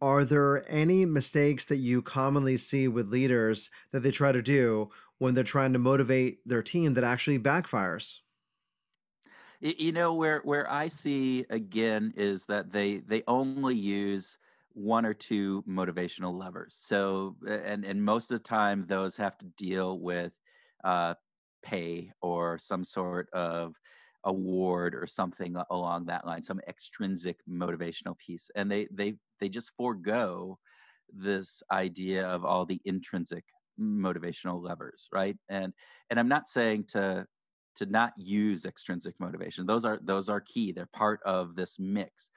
Are there any mistakes that you commonly see with leaders that they try to do when they're trying to motivate their team that actually backfires? Where I see again is that they only use one or two motivational levers. So and most of the time those have to deal with uh, pay or some sort of award or something along that line, some extrinsic motivational piece, and they just forego this idea of all the intrinsic motivational levers, right? And I'm not saying to not use extrinsic motivation. Those are key. They're part of this mix,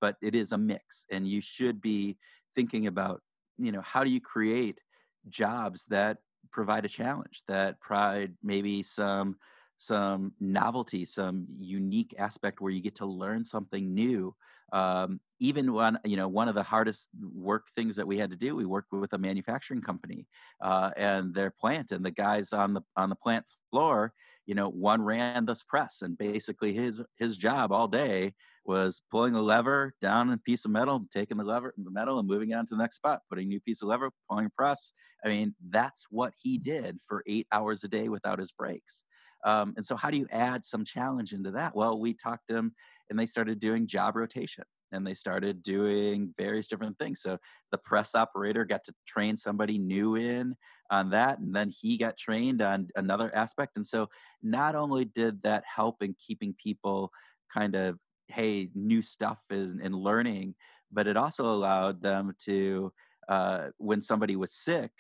but it is a mix, and you should be thinking about, how do you create jobs that provide a challenge, that provide maybe some novelty, some unique aspect where you get to learn something new. Even when, one of the hardest work things that we had to do, we worked with a manufacturing company and their plant, and the guys on the plant floor, one ran this press, and basically his job all day was pulling a lever down a piece of metal, taking the metal and moving it on to the next spot, putting a new piece of lever, pulling a press. I mean, that's what he did for 8 hours a day without his breaks. And so, how do you add some challenge into that? Well, we talked to them, and they started doing job rotation, and they started doing various different things. So the press operator got to train somebody new in on that, and then he got trained on another aspect. And so not only did that help in keeping people kind of, hey, new stuff is and learning, but it also allowed them to, when somebody was sick,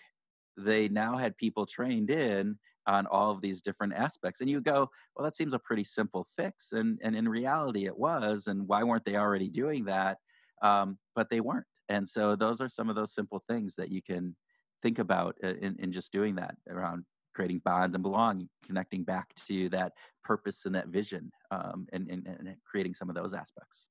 they now had people trained in on all of these different aspects. And you go, well, that seems a pretty simple fix. And in reality, it was. And why weren't they already doing that? But they weren't. And so those are some of those simple things that you can think about in just doing that around creating bonds and belonging, connecting back to that purpose and that vision, and creating some of those aspects.